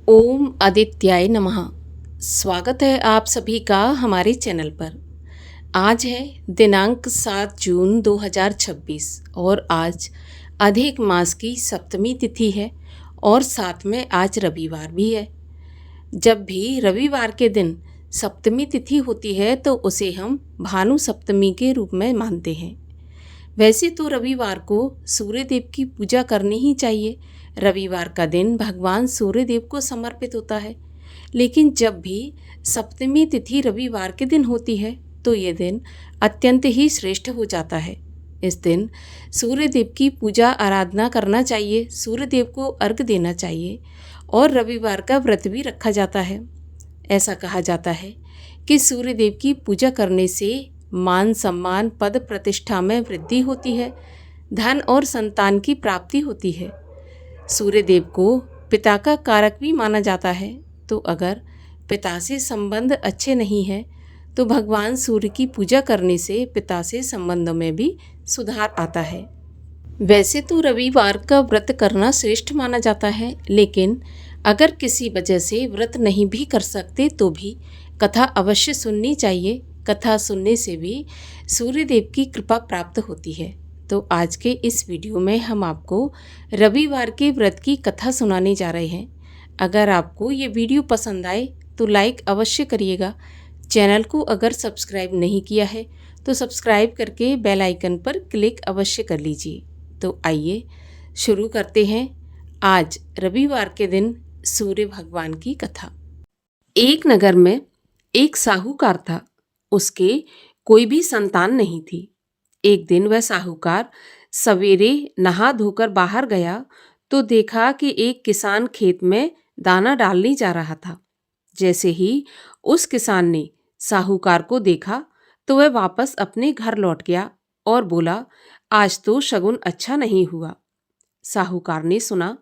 ओम आदित्याय नमः। स्वागत है आप सभी का हमारे चैनल पर। आज है दिनांक 7 जून 2026 और आज अधिक मास की सप्तमी तिथि है और साथ में आज रविवार भी है। जब भी रविवार के दिन सप्तमी तिथि होती है तो उसे हम भानु सप्तमी के रूप में मानते हैं। वैसे तो रविवार को सूर्य देव की पूजा करनी ही चाहिए। रविवार का दिन भगवान सूर्य देव को समर्पित होता है। लेकिन जब भी सप्तमी तिथि रविवार के दिन होती है तो ये दिन अत्यंत ही श्रेष्ठ हो जाता है। इस दिन सूर्य देव की पूजा आराधना करना चाहिए, सूर्य देव को अर्घ देना चाहिए और रविवार का व्रत भी रखा जाता है। ऐसा कहा जाता है कि सूर्य देव की पूजा करने से मान सम्मान पद प्रतिष्ठा में वृद्धि होती है, धन और संतान की प्राप्ति होती है। सूर्य देव को पिता का कारक भी माना जाता है, तो अगर पिता से संबंध अच्छे नहीं हैं तो भगवान सूर्य की पूजा करने से पिता से संबंधों में भी सुधार आता है। वैसे तो रविवार का व्रत करना श्रेष्ठ माना जाता है, लेकिन अगर किसी वजह से व्रत नहीं भी कर सकते तो भी कथा अवश्य सुननी चाहिए। कथा सुनने से भी सूर्य देव की कृपा प्राप्त होती है। तो आज के इस वीडियो में हम आपको रविवार के व्रत की कथा सुनाने जा रहे हैं। अगर आपको ये वीडियो पसंद आए तो लाइक अवश्य करिएगा। चैनल को अगर सब्सक्राइब नहीं किया है तो सब्सक्राइब करके बेल आइकन पर क्लिक अवश्य कर लीजिए। तो आइए शुरू करते हैं आज रविवार के दिन सूर्य भगवान की कथा। एक नगर में एक साहूकार था। उसके कोई भी संतान नहीं थी। एक दिन वह साहूकार सवेरे नहा धोकर बाहर गया तो देखा कि एक किसान खेत में दाना डालने जा रहा था। जैसे ही उस किसान ने साहूकार को देखा तो वह वापस अपने घर लौट गया और बोला, आज तो शगुन अच्छा नहीं हुआ। साहूकार ने सुना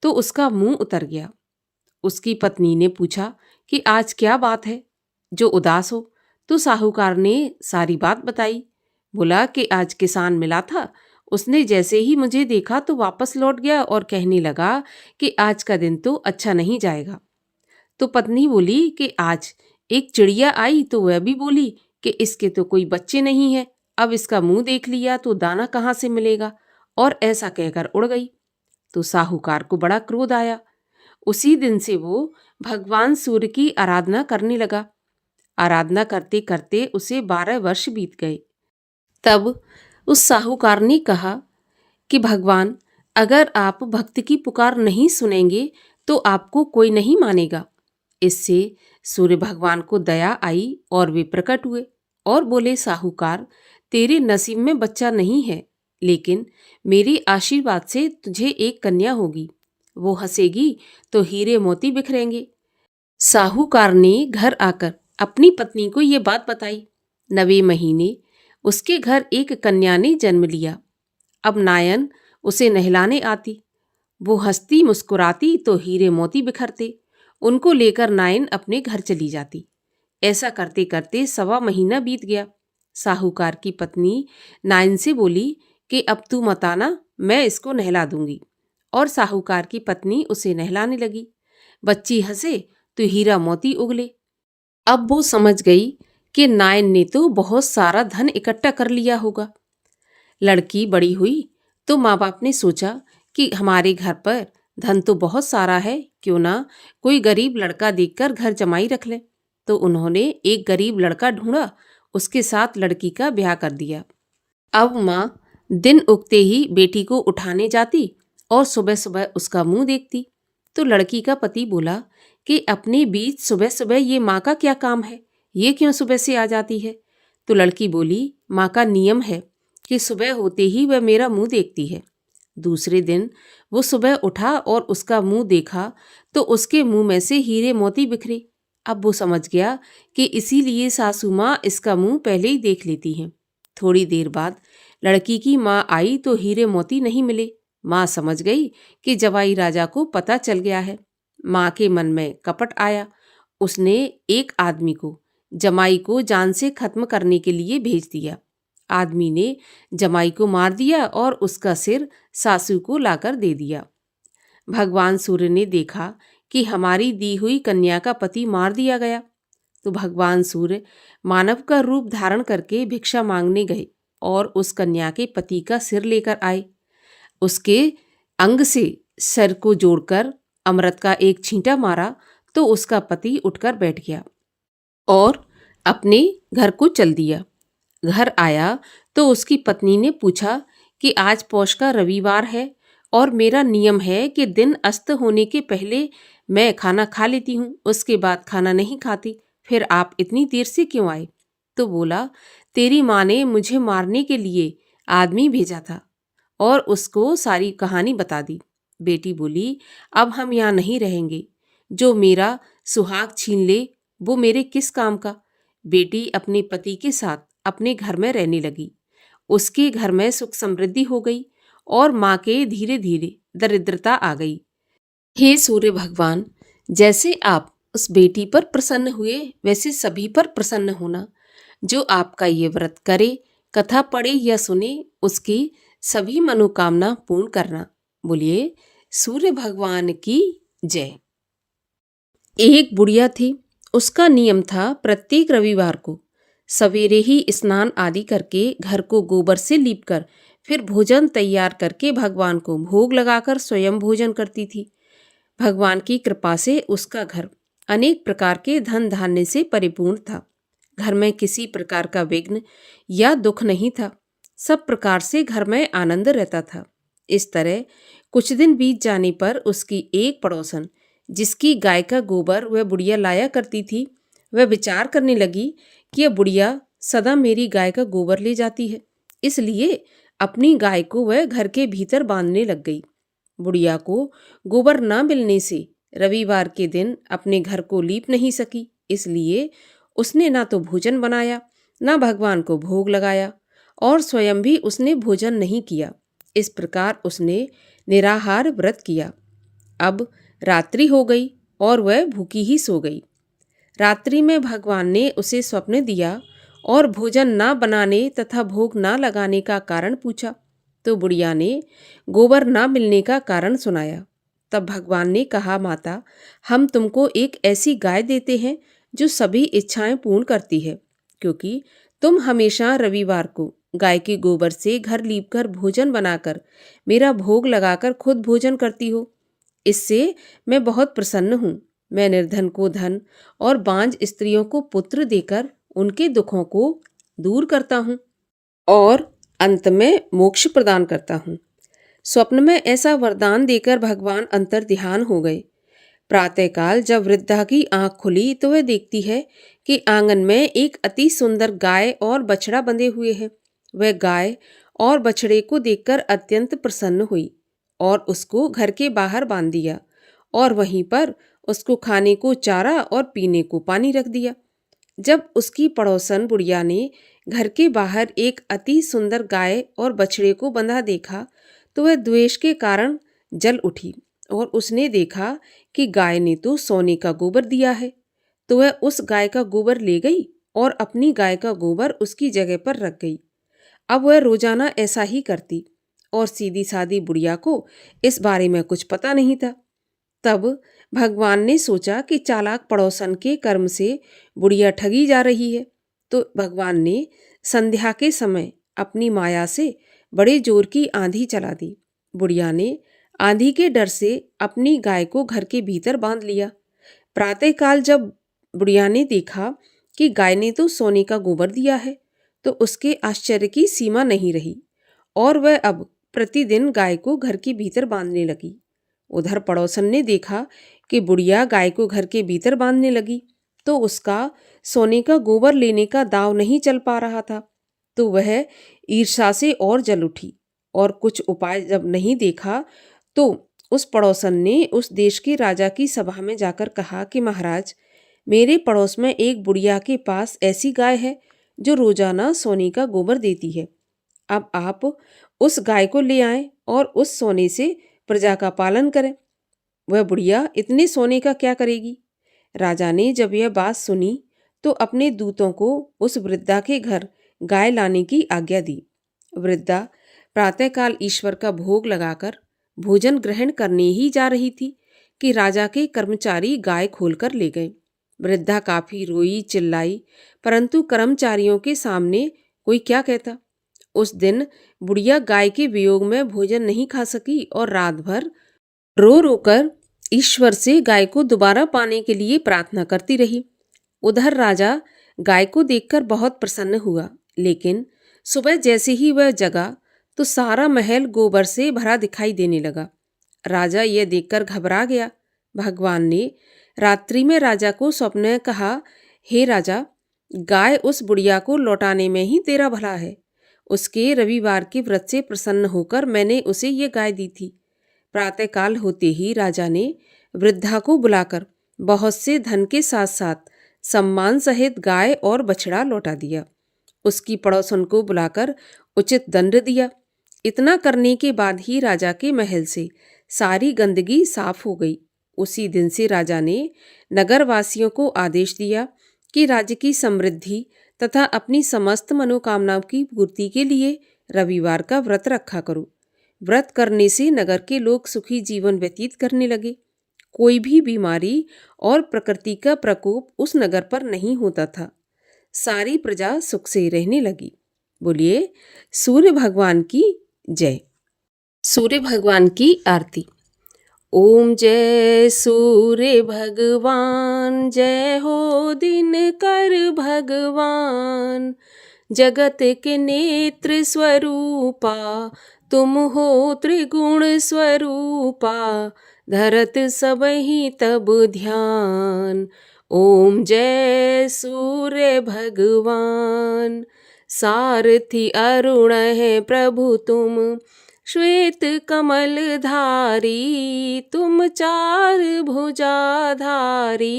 तो उसका मुंह उतर गया। उसकी पत्नी ने पूछा कि आज क्या बात है जो उदास हो। तो साहूकार ने सारी बात बताई। बोला कि आज किसान मिला था, उसने जैसे ही मुझे देखा तो वापस लौट गया और कहने लगा कि आज का दिन तो अच्छा नहीं जाएगा। तो पत्नी बोली कि आज एक चिड़िया आई तो वह भी बोली कि इसके तो कोई बच्चे नहीं है, अब इसका मुंह देख लिया तो दाना कहाँ से मिलेगा, और ऐसा कहकर उड़ गई। तो साहूकार को बड़ा क्रोध आया। उसी दिन से वो भगवान सूर्य की आराधना करने लगा। आराधना करते करते उसे 12 वर्ष बीत गए। तब उस साहूकार ने कहा कि भगवान, अगर आप भक्त की पुकार नहीं सुनेंगे तो आपको कोई नहीं मानेगा। इससे सूर्य भगवान को दया आई और वे प्रकट हुए और बोले, साहूकार, तेरे नसीब में बच्चा नहीं है, लेकिन मेरे आशीर्वाद से तुझे एक कन्या होगी। वो हंसेगी तो हीरे मोती बिखरेंगे। साहूकार ने घर आकर अपनी पत्नी को ये बात बताई। 9वें महीने उसके घर एक कन्या ने जन्म लिया। अब नायन उसे नहलाने आती। वो हंसती मुस्कुराती तो हीरे मोती बिखरते। उनको लेकर नायन अपने घर चली जाती। ऐसा करते करते 1.25 महीना बीत गया। साहूकार की पत्नी नायन से बोली कि अब तू मत आना, मैं इसको नहला दूंगी। और साहूकार की पत्नी उसे नहलाने लगी। बच्ची हंसे तो हीरा मोती उगले। अब वो समझ गई कि नायन ने तो बहुत सारा धन इकट्ठा कर लिया होगा। लड़की बड़ी हुई तो माँ बाप ने सोचा कि हमारे घर पर धन तो बहुत सारा है, क्यों ना कोई गरीब लड़का देखकर घर जमाई रख ले। तो उन्होंने एक गरीब लड़का ढूंढा, उसके साथ लड़की का ब्याह कर दिया। अब माँ दिन उगते ही बेटी को उठाने जाती और सुबह सुबह उसका मुंह देखती। तो लड़की का पति बोला कि अपने बीच सुबह सुबह ये माँ का क्या काम है, ये क्यों सुबह से आ जाती है। तो लड़की बोली, माँ का नियम है कि सुबह होते ही वह मेरा मुंह देखती है। दूसरे दिन वो सुबह उठा और उसका मुंह देखा तो उसके मुंह में से हीरे मोती बिखरे। अब वो समझ गया कि इसीलिए सासू माँ इसका मुंह पहले ही देख लेती हैं। थोड़ी देर बाद लड़की की माँ आई तो हीरे मोती नहीं मिले। माँ समझ गई कि जवाई राजा को पता चल गया है। माँ के मन में कपट आया। उसने एक आदमी को जमाई को जान से खत्म करने के लिए भेज दिया। आदमी ने जमाई को मार दिया और उसका सिर सासू को लाकर दे दिया। भगवान सूर्य ने देखा कि हमारी दी हुई कन्या का पति मार दिया गया। तो भगवान सूर्य मानव का रूप धारण करके भिक्षा मांगने गए और उस कन्या के पति का सिर लेकर आए। उसके अंग से सर को जोड़कर अमृत का एक छींटा मारा तो उसका पति उठकर बैठ गया और अपने घर को चल दिया। घर आया तो उसकी पत्नी ने पूछा कि आज पौष का रविवार है और मेरा नियम है कि दिन अस्त होने के पहले मैं खाना खा लेती हूँ, उसके बाद खाना नहीं खाती, फिर आप इतनी देर से क्यों आए? तो बोला, तेरी माँ ने मुझे मारने के लिए आदमी भेजा था और उसको सारी कहानी बता दी। बेटी बोली, अब हम यहाँ नहीं रहेंगे, जो मेरा सुहाग छीन ले वो मेरे किस काम का। बेटी अपने पति के साथ अपने घर में रहने लगी। उसके घर में सुख समृद्धि हो गई और माँ के धीरे धीरे दरिद्रता आ गई। हे सूर्य भगवान, जैसे आप उस बेटी पर प्रसन्न हुए वैसे सभी पर प्रसन्न होना। जो आपका ये व्रत करे, कथा पढ़े या सुने, उसकी सभी मनोकामना पूर्ण करना। बोलिए सूर्य भगवान की जय। एक बुढ़िया थी। उसका नियम था प्रत्येक रविवार को सवेरे ही स्नान आदि करके घर को गोबर से लीपकर फिर भोजन तैयार करके भगवान को भोग लगाकर स्वयं भोजन करती थी। भगवान की कृपा से उसका घर अनेक प्रकार के धन धान्य से परिपूर्ण था। घर में किसी प्रकार का विघ्न या दुख नहीं था। सब प्रकार से घर में आनंद रहता था। इस तरह कुछ दिन बीत जाने पर उसकी एक पड़ोसन, जिसकी गाय का गोबर वह बुढ़िया लाया करती थी, वह विचार करने लगी कि यह बुढ़िया सदा मेरी गाय का गोबर ले जाती है, इसलिए अपनी गाय को वह घर के भीतर बांधने लग गई। बुढ़िया को गोबर न मिलने से रविवार के दिन अपने घर को लीप नहीं सकी, इसलिए उसने ना तो भोजन बनाया, ना भगवान को भोग लगाया और स्वयं भी उसने भोजन नहीं किया। इस प्रकार उसने निराहार व्रत किया। अब रात्रि हो गई और वह भूखी ही सो गई। रात्रि में भगवान ने उसे स्वप्न दिया और भोजन ना बनाने तथा भोग ना लगाने का कारण पूछा। तो बुढ़िया ने गोबर ना मिलने का कारण सुनाया। तब भगवान ने कहा, माता, हम तुमको एक ऐसी गाय देते हैं जो सभी इच्छाएं पूर्ण करती है, क्योंकि तुम हमेशा रविवार को गाय के गोबर से घर लीपकर भोजन बनाकर मेरा भोग लगाकर खुद भोजन करती हो। इससे मैं बहुत प्रसन्न हूँ। मैं निर्धन को धन और बांझ स्त्रियों को पुत्र देकर उनके दुखों को दूर करता हूँ और अंत में मोक्ष प्रदान करता हूँ। स्वप्न में ऐसा वरदान देकर भगवान अंतर्ध्यान हो गए। प्रातःकाल जब वृद्धा की आंख खुली तो वह देखती है कि आंगन में एक अति सुंदर गाय और बछड़ा बंधे हुए हैं। वह गाय और बछड़े को देखकर अत्यंत प्रसन्न हुई और उसको घर के बाहर बांध दिया और वहीं पर उसको खाने को चारा और पीने को पानी रख दिया। जब उसकी पड़ोसन बुढ़िया ने घर के बाहर एक अति सुंदर गाय और बछड़े को बंधा देखा तो वह द्वेष के कारण जल उठी और उसने देखा कि गाय ने तो सोने का गोबर दिया है। तो वह उस गाय का गोबर ले गई और अपनी गाय का गोबर उसकी जगह पर रख गई। अब वह रोजाना ऐसा ही करती और सीधी सादी बुढ़िया को इस बारे में कुछ पता नहीं था। तब भगवान ने सोचा कि चालाक पड़ोसन के कर्म से बुढ़िया ठगी जा रही है। तो भगवान ने संध्या के समय अपनी माया से बड़े जोर की आंधी चला दी। बुढ़िया ने आंधी के डर से अपनी गाय को घर के भीतर बांध लिया। प्रातःकाल जब बुढ़िया ने देखा कि गाय ने तो सोने का गोबर दिया है तो उसके आश्चर्य की सीमा नहीं रही और वह अब प्रतिदिन गाय को घर के भीतर बांधने लगी। उधर पड़ोसन ने देखा कि बुढ़िया गाय को घर के भीतर बांधने लगी तो उसका सोने का गोबर लेने का दांव नहीं चल पा रहा था। तो वह ईर्ष्या से और जल उठी और कुछ उपाय जब नहीं देखा तो उस पड़ोसन ने उस देश के राजा की सभा में जाकर कहा कि महाराज, मेरे पड़ोस में एक बुढ़िया के पास ऐसी गाय है जो रोजाना सोने का गोबर देती है। अब आप उस गाय को ले आएं और उस सोने से प्रजा का पालन करें। वह बुढ़िया इतने सोने का क्या करेगी? राजा ने जब यह बात सुनी तो अपने दूतों को उस वृद्धा के घर गाय लाने की आज्ञा दी। वृद्धा प्रातःकाल ईश्वर का भोग लगाकर भोजन ग्रहण करने ही जा रही थी कि राजा के कर्मचारी गाय खोलकर ले गए। वृद्धा काफी रोई चिल्लाई, परंतु कर्मचारियों के सामने कोई क्या कहता। उस दिन बुढ़िया गाय के वियोग में भोजन नहीं खा सकी और रात भर रो रोकर ईश्वर से गाय को दोबारा पाने के लिए प्रार्थना करती रही। उधर राजा गाय को देखकर बहुत प्रसन्न हुआ, लेकिन सुबह जैसे ही वह जगा तो सारा महल गोबर से भरा दिखाई देने लगा। राजा यह देखकर घबरा गया। भगवान ने रात्रि में राजा को स्वप्न में कहा, हे राजा, गाय उस बुढ़िया को लौटाने में ही तेरा भला है। उसके रविवार के व्रत से प्रसन्न होकर मैंने उसे ये गाय दी थी। प्रातःकाल होते ही राजा ने वृद्धा को बुलाकर बहुत से धन के साथ साथ सम्मान सहित गाय और बछड़ा लौटा दिया। उसकी पड़ोसन को बुलाकर उचित दंड दिया। इतना करने के बाद ही राजा के महल से सारी गंदगी साफ हो गई। उसी दिन से राजा ने नगरवासियों को आदेश दिया कि राज्य की समृद्धि तथा अपनी समस्त मनोकामनाओं की पूर्ति के लिए रविवार का व्रत रखा करो। व्रत करने से नगर के लोग सुखी जीवन व्यतीत करने लगे। कोई भी बीमारी और प्रकृति का प्रकोप उस नगर पर नहीं होता था। सारी प्रजा सुख से रहने लगी। बोलिए सूर्य भगवान की जय। सूर्य भगवान की आरती। ओम जय सूर्य भगवान, जय हो दिनकर भगवान। जगत के नेत्र स्वरूपा, तुम हो त्रिगुण स्वरूपा। धरत सबहि तब ध्यान। ओम जय सूर्य भगवान। सारथी अरुण है प्रभु तुम, श्वेत कमल धारी। तुम चार भुजाधारी,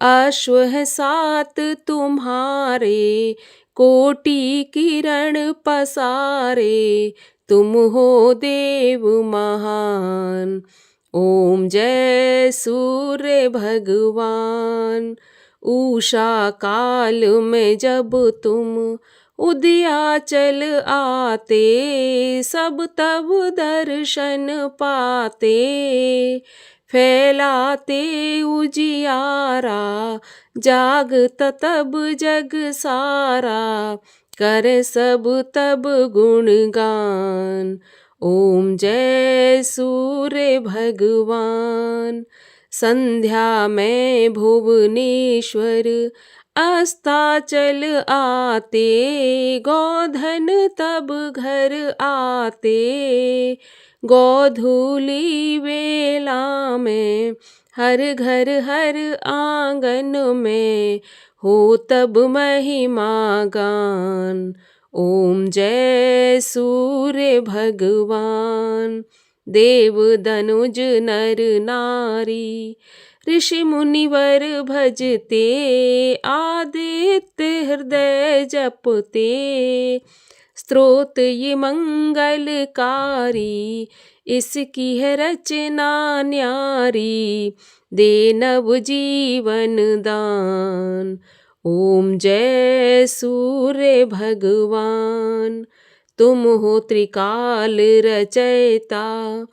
अश्व है सात तुम्हारे। कोटि किरण पसारे, तुम हो देव महान। ओम जय सूर्य भगवान। उषा काल में जब तुम उदयाचल आते, सब तब दर्शन पाते। फैलाते उजियारा, जागत तब जग सारा। कर सब तब गुणगान। ओम जय सूर्य भगवान। संध्या में भुवनेश्वर अस्ताचल आते। गोधन तब घर आते। गोधूली वेला में हर घर हर आंगन में हो तब महिमा गान। ओम जय सूर्य भगवान। देव दनुज नर नारी, ऋषि मुनिवर भजते। आदित्य हृदय जपते, स्तोत्र ये मंगलकारी। इसकी है रचना न्यारी, दे नव जीवन दान। ओम जय सूर्य भगवान। तुम हो त्रिकाल रचयिता,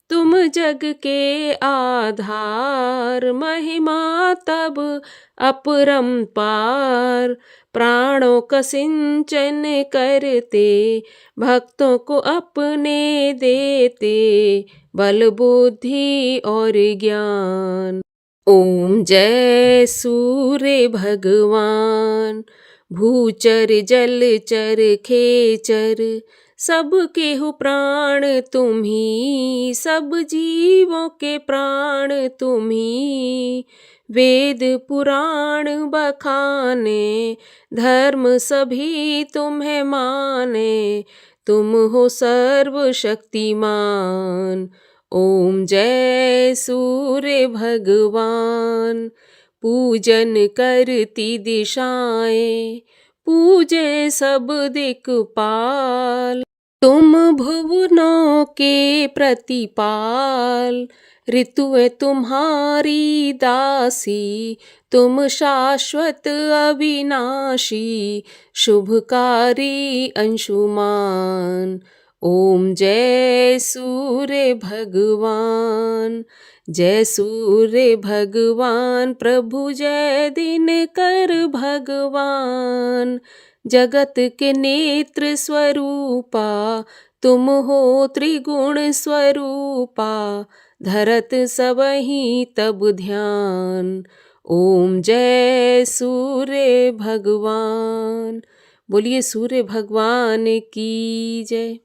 तुम जग के आधार। महिमा तब अपरंपार, प्राणों का सिंचन करते। भक्तों को अपने देते, बल बुद्धि और ज्ञान। ओम जय सूर्य भगवान। भूचर जलचर खेचर, सब केहु प्राण तुम्ही। सब जीवों के प्राण तुम्ही। वेद पुराण बखाने, धर्म सभी तुम्हें माने। तुम हो सर्वशक्तिमान। ओम जय सूर्य भगवान। पूजन करती दिशाएं, पूजे सब दिक्पाल। तुम भुवनों के प्रतिपाल। ऋतुएं तुम्हारी दासी, तुम शाश्वत अविनाशी। शुभकारी अंशुमान। ओम जय सूर्य भगवान। जय सूर्य भगवान प्रभु जय दिनकर भगवान, जगत के नेत्र स्वरूपा तुम हो त्रिगुण स्वरूपा, धरत सबहि तब ध्यान। ओम जय सूर्य भगवान। बोलिए सूर्य भगवान की जय।